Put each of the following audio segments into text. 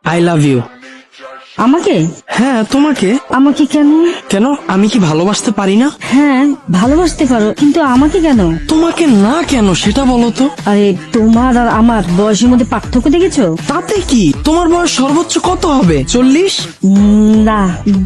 I love you. আমাকে? হ্যাঁ তোমাকে। আমাকে কেন? কেন, আমি কি ভালোবাসতে পারি না? হ্যাঁ ভালোবাসতে পারো, কিন্তু আমাকে কেন? তোমাকে না কেন সেটা বলো তো। আরে তোমার আর আমার বয়সের মধ্যে পার্থক্য দেখেছো? তাতে কি, তোমার বয়স সর্বোচ্চ কত হবে? 40? না,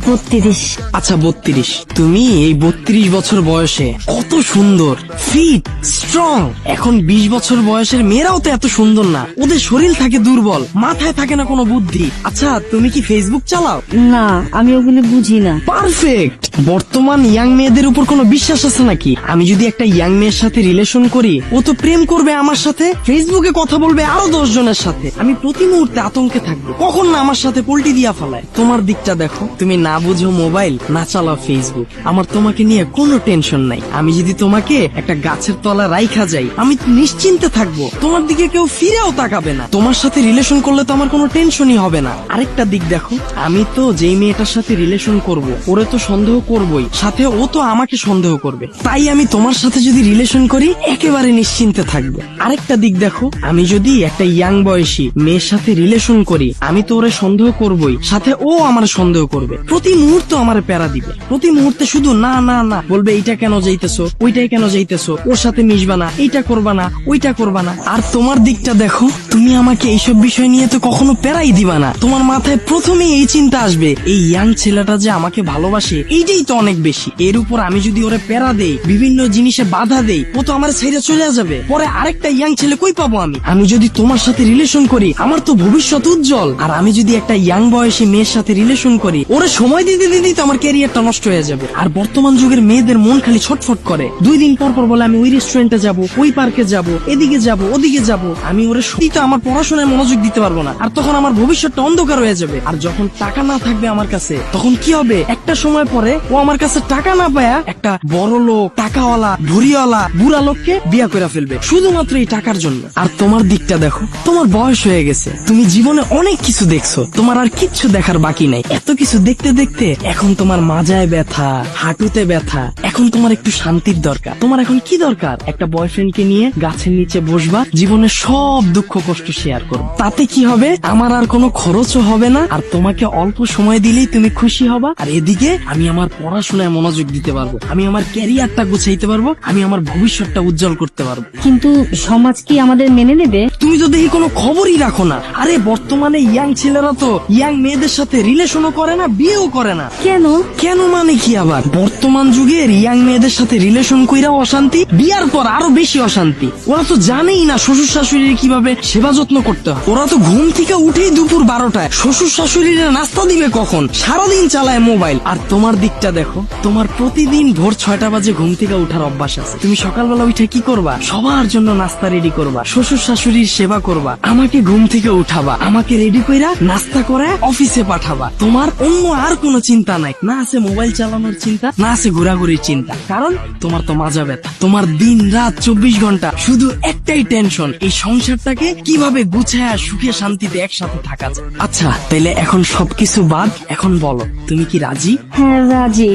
32। আচ্ছা 32। তুমি এই 32 বছর বয়সে কত সুন্দর, ফিট, স্ট্রং। এখন 20 বছর বয়সের মেয়েরাও তো এত সুন্দর না, ওদের শরীর থাকে দুর্বল, মাথায় থাকে না কোনো বুদ্ধি। আচ্ছা তুমি কি ফেসবুক চালাও? না, আমি ওগুলো বুঝি না। পারফেক্ট। বর্তমান ইয়াং মেয়েদের উপর কোনো বিশ্বাস আছে নাকি? আমি যদি একটা ইয়াং মেয়ের সাথে রিলেশন করি, ও তো প্রেম করবে আমার সাথে, ফেসবুকে কথা বলবে আরো 10 জনের সাথে। আমি প্রতি মুহূর্তে আতঙ্কে থাকবো কখন না আমার সাথে পোল্টি দিয়া ফেলায়। তোমার দিকটা দেখো, তুমি না বুঝো মোবাইল, না চালাও ফেসবুক। আমার তোমাকে নিয়ে কোনো টেনশন নাই। আমি যদি তোমাকে একটা গাছের তলা রাইখা যাই, আমি নিশ্চিন্তে থাকবো, তোমার দিকে কেউ ফিরেও তাকাবে না। তোমার সাথে রিলেশন করলে তো আমার কোনো টেনশনই হবে না। আরেকটা দিক দেখো, আমি তো যেই মেয়েটার সাথে রিলেশন করব, ওরে তো সন্দেহ করবই, সাথে ও তো আমাকে সন্দেহ করবে। তাই আমি তোমার সাথে যদি রিলেশন করি একেবারে নিশ্চিন্তে থাকবো। আরেকটা দিক দেখো, আমি যদি একটা ইয়াং বয়সী মেয়ের সাথে রিলেশন করি, আমি তো ওরে সন্দেহ করবই, সাথে ও আমার সন্দেহ করবে। প্রতি মুহূর্তে আমার প্যারা দিবে, প্রতি মুহূর্তে শুধু না না না বলবে, এইটা কেন যাইতেছো, ওইটাই কেন যাইতেছো, ওর সাথে মিশবা না, এইটা করবা না, ওইটা করবা না। আর তোমার দিকটা দেখো, তুমি আমাকে এইসব বিষয় নিয়ে তো কখনো প্যারাই দিবা না। তোমার মাথায় প্রথমেই এই চিন্তা আসবে, এই ইয়াং ছেলেটা যে আমাকে ভালোবাসে, এইটাই তো অনেক বেশি। এর উপর আমি যদি ওরে প্যারা দেই, বিভিন্ন জিনিসে বাধা দেই, ও তো আমার ছেড়ে চলে যাবে। পরে আরেকটা ইয়াং ছেলে কই পাবো আমি? আমি যদি তোমার সাথে রিলেশন করি, আমার তো ভবিষ্যৎ উজ্জ্বল। আর আমি যদি একটা ইয়াং বয়সী মেয়ের সাথে রিলেশন করি, ওরে সময় দিতে দিতেই তো আমার ক্যারিয়ারটা নষ্ট হয়ে যাবে। আর বর্তমান যুগের মেয়েদের মন খালি ছটফট করে, 2 দিন পর পর বলে আমি ওই রেস্টুরেন্টে যাব, ওই পার্কে যাব, এদিকে যাব, ওদিকে যাব। আমি ওরে সত্যি তো আমার পড়াশোনায় মনোযোগ দিতে পারবো না, আর তখন আমার ভবিষ্যৎটা অন্ধকার হয়ে যাবে। আর যখন টাকা না থাকবে আমার কাছে, তখন কি হবে? একটা সময় পরে ও আমার কাছে টাকা না পায়া একটা বড় লোক, টাকাওয়ালা, ভুরিওয়ালা, বুড়া লোককে বিয়া করে ফেলবে, শুধুমাত্র এই টাকার জন্য। আর তোমার দিকটা দেখো, তোমার বয়স হয়ে গেছে, তুমি জীবনে অনেক কিছু দেখছো, তোমার আর কিচ্ছু দেখার বাকি নাই। এত কিছু দেখতে দেখতে এখন তোমার মাজায় ব্যথা, হাঁটুতে ব্যথা। এখন তোমার একটু শান্তির দরকার। তোমার এখন কি দরকার? একটা বয়ফ্রেন্ডকে নিয়ে গাছের নিচে বসবা, জীবনের সব দুঃখ কষ্ট শেয়ার করবে। তাতে কি হবে? আমার আর কোনো খরচও হবে না, আর তোমাকে অল্প সময় দিলেই তুমি খুশি হবা। আর এদিকে আমি আমার পড়াশোনায় মনোযোগ দিতে পারবো, আমি আমার ক্যারিয়ারটা গুছাইতে পারবো, আমি আমার ভবিষ্যৎটা উজ্জ্বল করতে পারবো। কিন্তু সমাজ কি আমাদের মেনে নেবে? তুমি তো দেখি কোনো খবরই রাখো না। আরে বর্তমানে ইয়াং ছেলেরা তো ইয়াং মেয়েদের সাথে রিলেশনও করে না, বিয়েও করে না। কেন? কেন মানে কি আবার? বর্তমান যুগের ইয়াং মেয়েদের সাথে রিলেশন কইরা অশান্তি, বিয়ার পর আরো বেশি অশান্তি। ওরা তো জানেই না শ্বশুর শাশুড়ির কিভাবে সেবা যত্ন করতে হয়। ওরা তো ঘুম থেকে উঠেই দুপুর 12টায়, শ্বশুর শাশুড়ির নাস্তা দিবে কখন? সারাদিন চালায় মোবাইল। আর তোমার দিকটা দেখো, তোমার প্রতিদিন ভোর 6টা বাজে ঘুম থেকে উঠার অভ্যাস আছে। তুমি সকালবেলা উঠে কি করবা? সবার জন্য নাস্তা রেডি করবা, শ্বশুর শাশুড়ির সেবা করবা, আমাকে ঘুম থেকে উঠাবা, আমাকে রেডি কইরা নাস্তা করে অফিসে পাঠাবা। তোমার অন্য আর কোনো চিন্তা নাই, না আছে মোবাইল চালানোর চিন্তা, না আছে ঘোরাঘুরির চিন্তা। কারণ তোমার তো মাজা ব্যথা। তোমার দিন রাত 24 ঘন্টা শুধু একটাই টেনশন, এই সংসারটাকে কিভাবে গুছায় সুখে শান্তিতে একসাথে থাকা যায়। আচ্ছা তাইলে এখন সবকিছু বাদ, এখন বলো তুমি কি রাজি? হ্যাঁ রাজি।